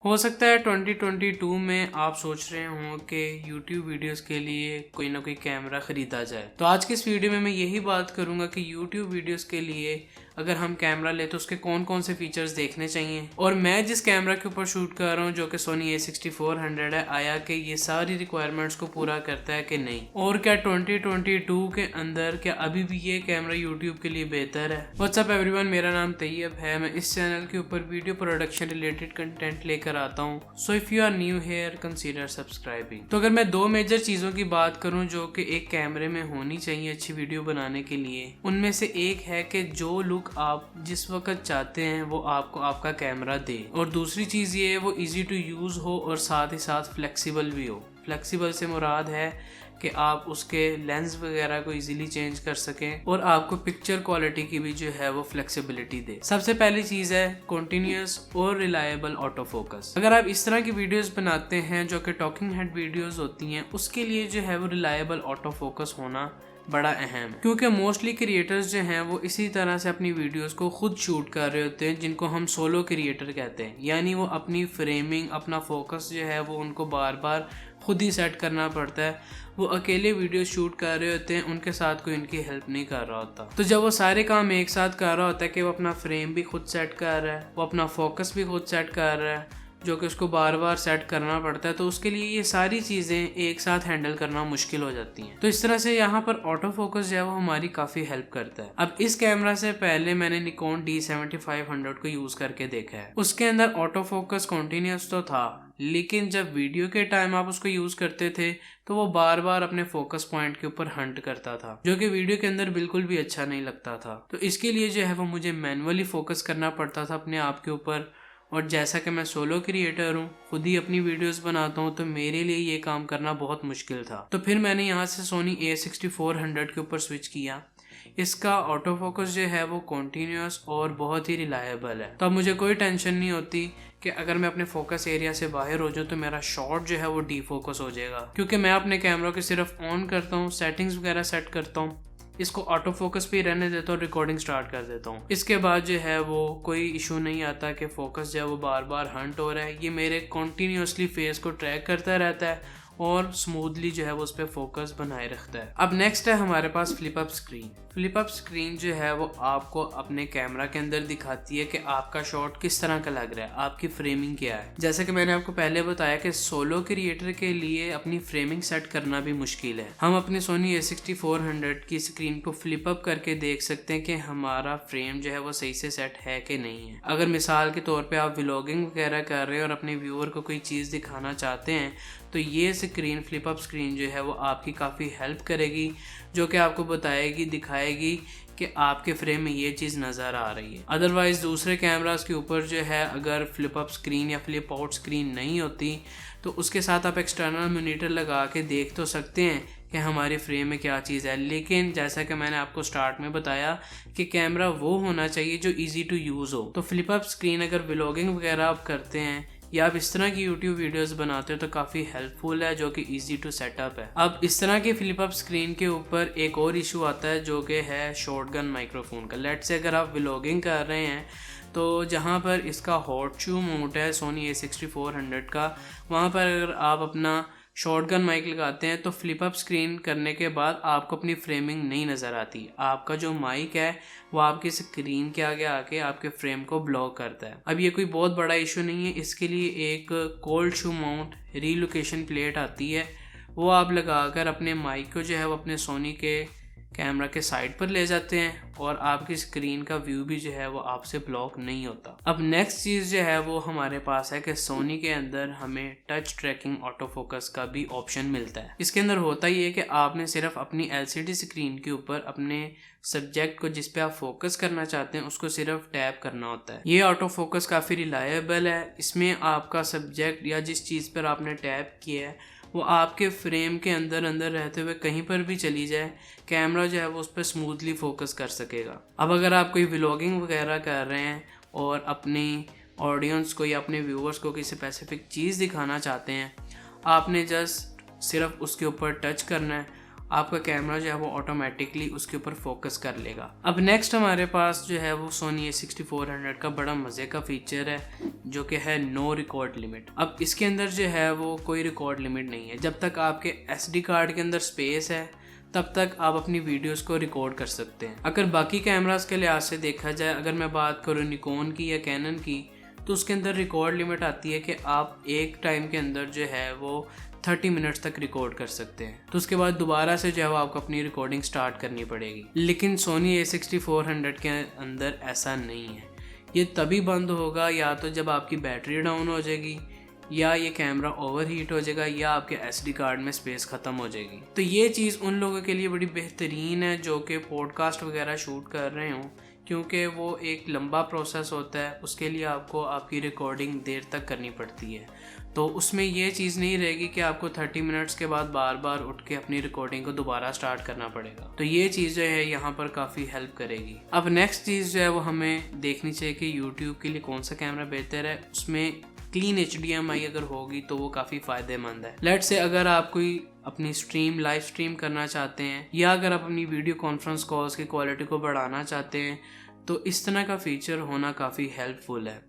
हो सकता है 2022 में आप सोच रहे हों कि YouTube वीडियोस के लिए कोई ना कोई कैमरा ख़रीदा जाए। तो आज की इस वीडियो में मैं यही बात करूंगा कि YouTube वीडियोस के लिए अगर हम कैमरा ले तो उसके कौन कौन से फीचर्स देखने चाहिए, और मैं जिस कैमरा के ऊपर शूट कर रहा हूँ जो कि Sony A6400 है, आया कि ये सारी रिक्वायरमेंट्स को पूरा करता है कि नहीं, और क्या 2022 के अंदर क्या अभी भी ये कैमरा YouTube के लिए बेहतर है। व्हाट्सअप एवरीवन, मेरा नाम तैयब है। मैं इस चैनल के ऊपर वीडियो प्रोडक्शन रिलेटेड कंटेंट लेकर आता हूँ। So if you are new here consider subscribing. तो अगर मैं दो मेजर चीज़ों की बात करूँ जो कि एक कैमरे में होनी चाहिए अच्छी वीडियो बनाने के लिए, उनमें से एक है कि जो लुक आप जिस वक्त चाहते हैं वो आपको आपका कैमरा दे, और दूसरी चीज़ ये है वो इजी टू यूज़ हो और साथ ही साथ फ्लेक्सिबल भी हो। फ्लेक्सिबल से मुराद है कि आप उसके लेंस वगैरह को इजीली चेंज कर सकें और आपको पिक्चर क्वालिटी की भी जो है वो फ्लेक्सिबिलिटी दे। सबसे पहली चीज़ है कॉन्टिन्यूस और रिलायबल ऑटो फोकस। अगर आप इस तरह की वीडियोस बनाते हैं जो कि टॉकिंग हेड वीडियोस होती हैं, उसके लिए जो है वो रिलायबल ऑटो फोकस होना बड़ा अहम है, क्योंकि मोस्टली क्रिएटर्स जो हैं वो इसी तरह से अपनी वीडियोस को खुद शूट कर रहे होते हैं, जिनको हम सोलो क्रिएटर कहते हैं। यानी वो अपनी फ्रेमिंग, अपना फोकस जो है वो उनको बार बार खुद ही सेट करना पड़ता है। वो अकेले वीडियो शूट कर रहे होते हैं, उनके साथ कोई इनकी हेल्प नहीं कर रहा होता। तो जब वो सारे काम एक साथ कर रहा होता है कि वो अपना फ्रेम भी खुद सेट कर रहा है, वो अपना फोकस भी खुद सेट कर रहा है, जो कि उसको बार बार सेट करना पड़ता है, तो उसके लिए ये सारी चीज़ें एक साथ हैंडल करना मुश्किल हो जाती हैं। तो इस तरह से यहाँ पर ऑटो फोकस जो है वो हमारी काफ़ी हेल्प करता है। अब इस कैमरा से पहले मैंने निकॉन D7500 को यूज़ करके देखा है। उसके अंदर ऑटो फोकस कॉन्टिन्यूस तो था, लेकिन जब वीडियो के टाइम आप उसको यूज़ करते थे तो वो बार बार अपने फोकस पॉइंट के ऊपर हंट करता था, जो कि वीडियो के अंदर बिल्कुल भी अच्छा नहीं लगता था। तो इसके लिए जो है वो मुझे मैनुअली फोकस करना पड़ता था अपने आप के ऊपर, और जैसा कि मैं सोलो क्रिएटर हूँ, खुद ही अपनी वीडियोस बनाता हूँ, तो मेरे लिए ये काम करना बहुत मुश्किल था। तो फिर मैंने यहाँ से Sony A6400 के ऊपर स्विच किया। इसका ऑटो फोकस जो है वो कॉन्टीन्यूस और बहुत ही रिलायबल है। तो अब मुझे कोई टेंशन नहीं होती कि अगर मैं अपने फोकस एरिया से बाहर हो जाऊँ तो मेरा शॉट जो है वो डीफोकस हो जाएगा, क्योंकि मैं अपने कैमरा को सिर्फ ऑन करता हूँ, सेटिंग्स वगैरह सेट करता हूँ, इसको ऑटो फोकस पे रहने देता हूँ, रिकॉर्डिंग स्टार्ट कर देता हूँ। इसके बाद जो है वो कोई इशू नहीं आता कि फोकस जो है वो बार बार हंट हो रहा है। ये मेरे कॉन्टीन्यूसली फेस को ट्रैक करता रहता है और स्मूथली जो है वो उस पर फोकस बनाए रखता है। अब नेक्स्ट है हमारे पास flip up screen. Flip up screen जो है वो आपको अपने कैमरा के अंदर दिखाती है कि आपका शॉट किस तरह का लग रहा है, आपकी फ्रेमिंग क्या है। जैसे कि मैंने आपको पहले बताया कि सोलो क्रिएटर के लिए अपनी फ्रेमिंग सेट करना भी मुश्किल है। हम अपने Sony A6400 की स्क्रीन को फ्लिप अप करके देख सकते हैं कि हमारा फ्रेम जो है वो सही से सेट है कि नहीं है। अगर मिसाल के तौर पे आप व्लॉगिंग वगैरह कर रहे हैं और अपने व्यूअर को कोई चीज़ दिखाना चाहते हैं, तो ये स्क्रीन, फ्लिप अप स्क्रीन जो है वो आपकी काफ़ी हेल्प करेगी, जो कि आपको बताएगी, दिखाएगी कि आपके फ्रेम में ये चीज़ नज़र आ रही है। अदरवाइज़ दूसरे कैमरास के ऊपर जो है अगर फ्लिप अप स्क्रीन या फ्लिप आउट स्क्रीन नहीं होती तो उसके साथ आप एक्सटर्नल मॉनिटर लगा के देख तो सकते हैं कि हमारे फ्रेम में क्या चीज़ है, लेकिन जैसा कि मैंने आपको स्टार्ट में बताया कि कैमरा वो होना चाहिए जो ईजी टू यूज़ हो। तो फ्लिप अप स्क्रीन अगर व्लॉगिंग वगैरह आप करते हैं या आप इस तरह की YouTube वीडियोस बनाते हो तो काफ़ी हेल्पफुल है, जो कि इजी टू सेटअप है। अब इस तरह की फ्लिप अप स्क्रीन के ऊपर एक और इशू आता है जो कि है शॉटगन माइक्रोफोन का। लेट्स से अगर आप व्लॉगिंग कर रहे हैं तो जहाँ पर इसका हॉट शू माउंट है Sony A6400 का, वहाँ पर अगर आप अपना शॉटगन माइक लगाते हैं तो फ्लिप अप स्क्रीन करने के बाद आपको अपनी फ्रेमिंग नहीं नज़र आती। आपका जो माइक है वो आपकी स्क्रीन के आगे आके आपके फ्रेम को ब्लॉक करता है। अब ये कोई बहुत बड़ा इशू नहीं है, इसके लिए एक कोल्ड शू माउंट रीलोकेशन प्लेट आती है, वो आप लगाकर अपने माइक को जो है वो अपने सोनी के कैमरा के साइड पर ले जाते हैं और आपकी स्क्रीन का व्यू भी जो है वो आपसे ब्लॉक नहीं होता। अब नेक्स्ट चीज़ जो है वो हमारे पास है कि सोनी के अंदर हमें टच ट्रैकिंग ऑटो फोकस का भी ऑप्शन मिलता है। इसके अंदर होता ही है कि आपने सिर्फ अपनी LCD स्क्रीन के ऊपर अपने सब्जेक्ट को जिस पे आप फोकस करना चाहते हैं उसको सिर्फ टैप करना होता है। ये ऑटो फोकस काफ़ी रिलायबल है। इसमें आपका सब्जेक्ट या जिस चीज़ पर आपने टैप किया है वो आपके फ्रेम के अंदर रहते हुए कहीं पर भी चली जाए, कैमरा जो है वो उस पर स्मूथली फोकस कर सकेगा। अब अगर आप कोई व्लॉगिंग वगैरह कर रहे हैं और अपनी ऑडियंस को या अपने व्यूअर्स को किसी स्पेसिफिक चीज़ दिखाना चाहते हैं, आपने जस्ट सिर्फ उसके ऊपर टच करना है आपका कैमरा जो है वो ऑटोमेटिकली उसके ऊपर फोकस कर लेगा। अब नेक्स्ट हमारे पास जो है वो Sony a6400 का बड़ा मज़े का फीचर है जो कि है नो रिकॉर्ड लिमिट। अब इसके अंदर जो है वो कोई रिकॉर्ड लिमिट नहीं है। जब तक आपके SD कार्ड के अंदर स्पेस है तब तक आप अपनी वीडियोस को रिकॉर्ड कर सकते हैं। अगर बाकी कैमरास के लिहाज से देखा जाए, अगर मैं बात करूँ निकॉन की या कैनन की, तो उसके अंदर रिकॉर्ड लिमिट आती है कि आप एक टाइम के अंदर जो है वो 30 मिनट्स तक रिकॉर्ड कर सकते हैं। तो उसके बाद दोबारा से जो है वो आपको अपनी रिकॉर्डिंग स्टार्ट करनी पड़ेगी। लेकिन Sony a6400 के अंदर ऐसा नहीं है। ये तभी बंद होगा या तो जब आपकी बैटरी डाउन हो जाएगी, या ये कैमरा ओवर हीट हो जाएगा, या आपके SD कार्ड में स्पेस ख़त्म हो जाएगी। तो ये चीज़ उन लोगों के लिए बड़ी बेहतरीन है जो कि पॉडकास्ट वगैरह शूट कर रहे हों, क्योंकि वो एक लंबा प्रोसेस होता है। उसके लिए आपको आपकी रिकॉर्डिंग देर तक करनी पड़ती है। तो उसमें ये चीज़ नहीं रहेगी कि आपको 30 मिनट्स के बाद बार बार उठ के अपनी रिकॉर्डिंग को दोबारा स्टार्ट करना पड़ेगा। तो ये चीज़ जो है यहाँ पर काफ़ी हेल्प करेगी। अब नेक्स्ट चीज़ जो है वो हमें देखनी चाहिए कि यूट्यूब के लिए कौन सा कैमरा बेहतर है। उसमें क्लीन HDMI अगर होगी तो वो काफ़ी फ़ायदेमंद है। लेट्स से अगर आप कोई अपनी लाइव स्ट्रीम करना चाहते हैं, या अगर आप अपनी वीडियो कॉन्फ्रेंस कॉल्स की क्वालिटी को बढ़ाना चाहते हैं, तो इस तरह का फीचर होना काफ़ी हेल्पफुल है।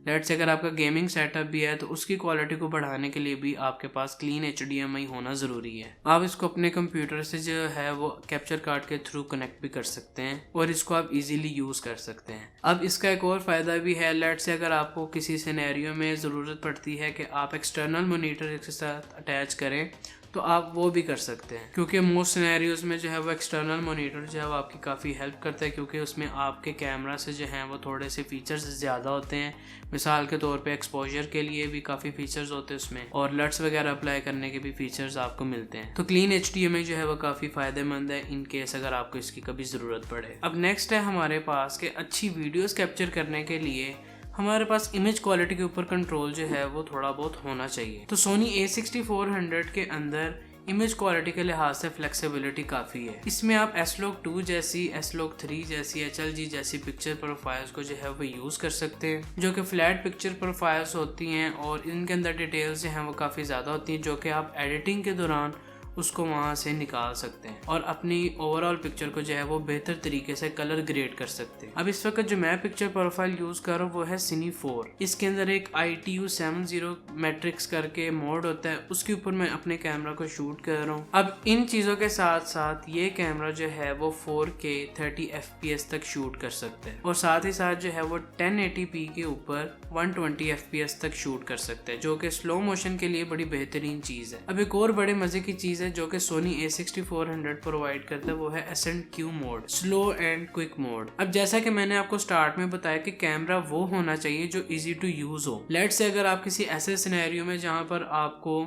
लेट्स से अगर आपका गेमिंग सेटअप भी है तो उसकी क्वालिटी को बढ़ाने के लिए भी आपके पास क्लीन HDMI होना ज़रूरी है। आप इसको अपने कंप्यूटर से जो है वो कैप्चर कार्ड के थ्रू कनेक्ट भी कर सकते हैं और इसको आप इजीली यूज़ कर सकते हैं। अब इसका एक और फ़ायदा भी है। लेट्स से अगर आपको किसी सिनेरियो में ज़रूरत पड़ती है कि आप एक्सटर्नल मॉनिटर के साथ अटैच करें, तो आप वो भी कर सकते हैं, क्योंकि मोस्ट सिनेरियोज में जो है वो एक्सटर्नल मॉनिटर जो है वो आपकी काफ़ी हेल्प करता है, क्योंकि उसमें आपके कैमरा से जो है वो थोड़े से फीचर्स ज़्यादा होते हैं। मिसाल के तौर पे एक्सपोजर के लिए भी काफ़ी फीचर्स होते हैं उसमें, और लट्स वगैरह अप्लाई करने के भी फीचर्स आपको मिलते हैं। तो क्लीन HDMI जो है वो काफ़ी फ़ायदेमंद है इन केस अगर आपको इसकी कभी ज़रूरत पड़े। अब नेक्स्ट है हमारे पास कि अच्छी वीडियोज़ कैप्चर करने के लिए हमारे पास इमेज क्वालिटी के ऊपर कंट्रोल जो है वो थोड़ा बहुत होना चाहिए। तो Sony a6400 के अंदर इमेज क्वालिटी के लिहाज से फ्लेक्सिबिलिटी काफ़ी है। इसमें आप S-Log2 जैसी, S-Log3 जैसी, HLG जैसी पिक्चर प्रोफाइल्स को जो है वो यूज़ कर सकते हैं, जो कि फ्लैट पिक्चर प्रोफाइल्स होती हैं और इनके अंदर डिटेल्स जो हैं वो काफ़ी ज़्यादा होती हैं, जो कि आप एडिटिंग के दौरान उसको वहाँ से निकाल सकते हैं और अपनी ओवरऑल पिक्चर को जो है वो बेहतर तरीके से कलर ग्रेड कर सकते हैं। अब इस वक्त जो मैं पिक्चर प्रोफाइल यूज़ कर रहा हूँ वो है Cine 4। इसके अंदर एक ITU 70 मैट्रिक्स करके मोड होता है, उसके ऊपर मैं अपने कैमरा को शूट कर रहा हूँ। अब इन चीज़ों के साथ साथ ये कैमरा जो है वो 4K 30 FPS तक शूट कर सकते हैं, और साथ ही साथ जो है वो 1080p के ऊपर 120 FPS तक शूट कर सकते हैं, जो कि स्लो मोशन के लिए बड़ी बेहतरीन चीज़ है। अब एक और बड़े मज़े की चीज़ है जो कि Sony a6400 प्रोवाइड करता है, वो है SNQ mode, slow and quick mode. अब जैसा कि मैंने आपको स्टार्ट में बताया कि कैमरा वो होना चाहिए जो इजी टू यूज हो। लेट्स से अगर आप किसी ऐसे सिनेरियो में जहां पर आपको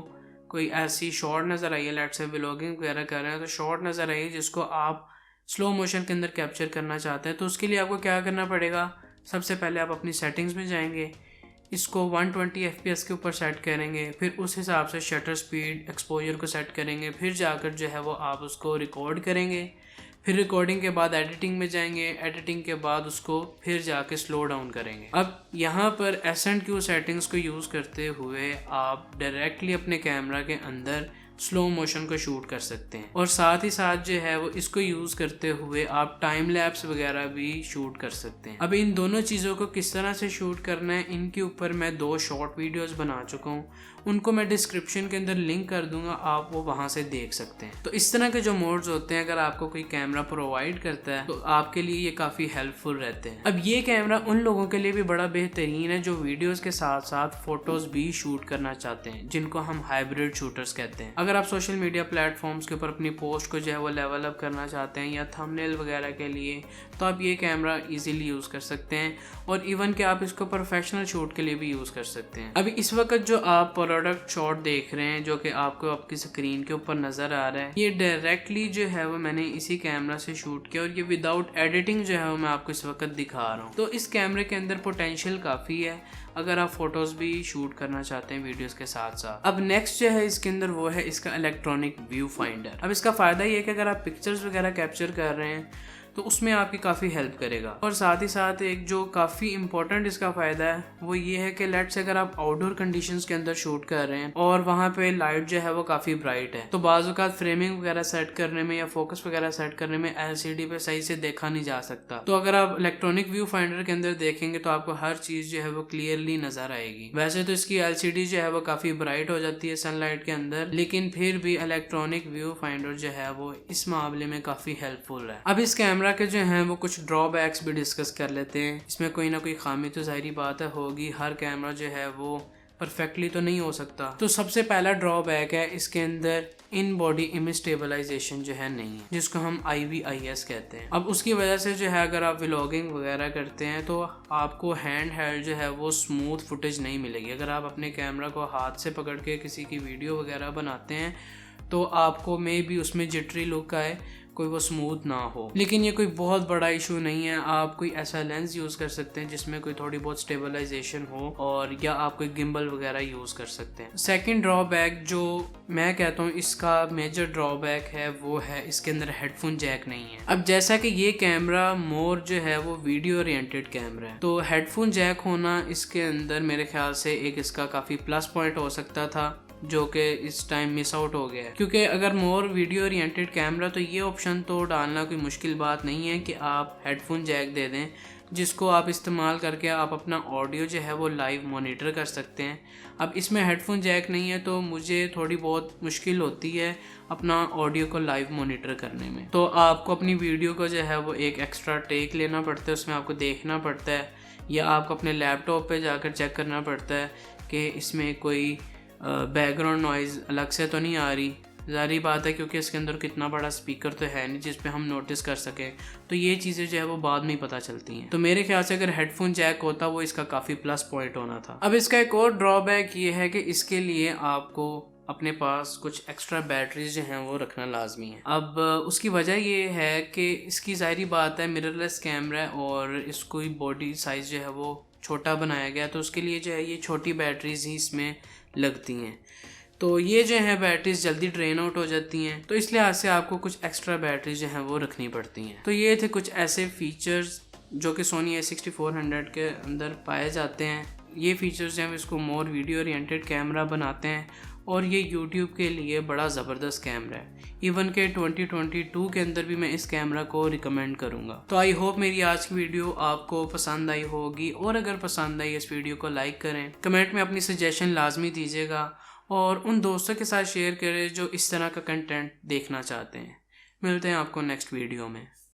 कोई ऐसी शॉट नजर आई है, लेट्स से व्लॉगिंग वगैरह कर रहे हैं, तो शॉट नजर आई है जिसको आप स्लो मोशन के अंदर कैप्चर करना चाहते हैं, तो उसके लिए आपको क्या करना पड़ेगा। सबसे पहले आप अपनी सेटिंग्स में जाएंगे, इसको 120 FPS के ऊपर सेट करेंगे, फिर उस हिसाब से शटर स्पीड, एक्सपोजर को सेट करेंगे, फिर जाकर जो है वो आप उसको रिकॉर्ड करेंगे, फिर रिकॉर्डिंग के बाद एडिटिंग में जाएंगे, एडिटिंग के बाद उसको फिर जाके स्लो डाउन करेंगे। अब यहाँ पर SNQ सेटिंग्स को यूज़ करते हुए आप डायरेक्टली अपने कैमरा के अंदर स्लो मोशन को शूट कर सकते हैं, और साथ ही साथ जो है वो इसको यूज़ करते हुए आप टाइम लैप्स वगैरह भी शूट कर सकते हैं। अब इन दोनों चीज़ों को किस तरह से शूट करना है, इनके ऊपर मैं 2 शॉर्ट वीडियोस बना चुका हूँ, उनको मैं डिस्क्रिप्शन के अंदर लिंक कर दूंगा, आप वो वहाँ से देख सकते हैं। तो इस तरह के जो मोड्स होते हैं अगर आपको कोई कैमरा प्रोवाइड करता है तो आपके लिए ये काफ़ी हेल्पफुल रहते हैं। अब ये कैमरा उन लोगों के लिए भी बड़ा बेहतरीन है जो वीडियोस के साथ साथ फोटोज भी शूट करना चाहते हैं, जिनको हम हाइब्रिड शूटर्स कहते हैं। अगर आप सोशल मीडिया प्लेटफॉर्म्स के ऊपर अपनी पोस्ट को जो है वो लेवल अप करना चाहते हैं या थंबनेल वगैरह के लिए, तो आप ये कैमरा इजीली यूज़ कर सकते हैं, और इवन कि आप इसको प्रोफेशनल शूट के लिए भी यूज़ कर सकते हैं। अभी इस वक्त जो आप प्रोडक्ट शॉट देख रहे हैं जो कि आपको आपकी स्क्रीन के ऊपर नज़र आ रहा है, ये डायरेक्टली जो है वो मैंने इसी कैमरा से शूट किया, और ये विदाउट एडिटिंग जो है वो मैं आपको इस वक्त दिखा रहा हूँ। तो इस कैमरे के अंदर पोटेंशियल काफ़ी है अगर आप फोटोज़ भी शूट करना चाहते हैं वीडियोस के साथ साथ। अब नेक्स्ट जो है इसके अंदर वो है इसका इलेक्ट्रॉनिक व्यू फाइंडर। अब इसका फ़ायदा ये है कि अगर आप पिक्चर्स वगैरह कैप्चर कर रहे हैं तो उसमें आपकी काफ़ी हेल्प करेगा। और साथ ही साथ एक जो काफ़ी इंपॉर्टेंट इसका फ़ायदा है वो ये है कि लेट्स अगर आप आउटडोर कंडीशंस के अंदर शूट कर रहे हैं और वहाँ पे लाइट जो है वो काफ़ी ब्राइट है, तो बाज़ औक़ात फ्रेमिंग वगैरह सेट करने में या फोकस वगैरह सेट करने में LCD पे सही से देखा नहीं जा सकता। तो अगर आप इलेक्ट्रॉनिक व्यू फाइंडर के अंदर देखेंगे तो आपको हर चीज़ जो है वो क्लियरली नज़र आएगी। वैसे तो इसकी LCD जो है वो काफ़ी ब्राइट हो जाती है सनलाइट के अंदर, लेकिन फिर भी इलेक्ट्रॉनिक व्यू फाइंडर जो है वो इस मामले में काफ़ी हेल्पफुल है। अब इस कैमरा के जो हैं वो कुछ ड्रॉबैक्स भी डिस्कस कर लेते हैं। इसमें कोई ना कोई खामी तो ज़ाहिरी बात है होगी, हर कैमरा जो है वो परफेक्टली तो नहीं हो सकता। तो सबसे पहला ड्रॉबैक है इसके अंदर इन बॉडी इमेज स्टेबलाइजेशन जो है नहीं है, जिसको हम IVIS कहते हैं। अब उसकी वजह से जो है अगर आप व्लॉगिंग वगैरह करते हैं तो आपको हैंड हेल्ड जो है वो स्मूथ फुटेज नहीं मिलेगी। अगर आप अपने कैमरा को हाथ से पकड़ के किसी की वीडियो वगैरह बनाते हैं तो आपको मे बी उसमें जिटरी लुक आए, कोई वो स्मूथ ना हो। लेकिन ये कोई बहुत बड़ा इशू नहीं है, आप कोई ऐसा लेंस यूज़ कर सकते हैं जिसमें कोई थोड़ी बहुत स्टेबलाइजेशन हो, और या आप कोई गिम्बल वगैरह यूज़ कर सकते हैं। सेकंड ड्रॉबैक जो मैं कहता हूँ इसका मेजर ड्रॉबैक है वो है इसके अंदर हेडफोन जैक नहीं है। अब जैसा कि ये कैमरा मोर जो है वो वीडियो ओरिएंटेड कैमरा है, तो हेडफोन जैक होना इसके अंदर मेरे ख्याल से एक इसका काफ़ी प्लस पॉइंट हो सकता था, जो कि इस टाइम मिस आउट हो गया है। क्योंकि अगर मोर वीडियो ओरिएंटेड कैमरा तो ये ऑप्शन तो डालना कोई मुश्किल बात नहीं है कि आप हेडफोन जैक दे दें, जिसको आप इस्तेमाल करके आप अपना ऑडियो जो है वो लाइव मॉनिटर कर सकते हैं। अब इसमें हेडफोन जैक नहीं है तो मुझे थोड़ी बहुत मुश्किल होती है अपना ऑडियो को लाइव मॉनिटर करने में। तो आपको अपनी वीडियो को जो है वो एक एक्स्ट्रा टेक लेना पड़ता है, उसमें आपको देखना पड़ता है, या आपको अपने लैपटॉप पे जाकर चेक करना पड़ता है कि इसमें कोई बैकग्राउंड नॉइज़ अलग से तो नहीं आ रही। ज़ाहिर बात है क्योंकि इसके अंदर कितना बड़ा स्पीकर तो है नहीं जिस पे हम नोटिस कर सकें, तो ये चीज़ें जो है वो बाद में ही पता चलती हैं। तो मेरे ख्याल से अगर हेडफोन जैक होता वो इसका काफ़ी प्लस पॉइंट होना था। अब इसका एक और ड्रॉबैक ये है कि इसके लिए आपको अपने पास कुछ एक्स्ट्रा बैटरीज जो हैं वो रखना लाजमी है। अब उसकी वजह ये है कि इसकी ज़ाहिरी बात है मिररलेस कैमरा है और इसको बॉडी साइज़ जो है वो छोटा बनाया गया, तो उसके लिए जो है ये छोटी बैटरीज ही इसमें लगती हैं। तो ये जो है बैटरीज जल्दी ड्रेन आउट हो जाती हैं, तो इस लिहाज से आपको कुछ एक्स्ट्रा बैटरीज जो हैं वो रखनी पड़ती हैं। तो ये थे कुछ ऐसे फीचर्स जो कि सोनी A6400 के अंदर पाए जाते हैं। ये फीचर्स जो हैं इसको मोर वीडियो ओरिएंटेड कैमरा बनाते हैं और ये YouTube के लिए बड़ा ज़बरदस्त कैमरा है। इवन के 2022 के अंदर भी मैं इस कैमरा को रिकमेंड करूँगा। तो आई होप मेरी आज की वीडियो आपको पसंद आई होगी, और अगर पसंद आई इस वीडियो को लाइक करें, कमेंट में अपनी सजेशन लाजमी दीजिएगा और उन दोस्तों के साथ शेयर करें जो इस तरह का कंटेंट देखना चाहते हैं। मिलते हैं आपको नेक्स्ट वीडियो में।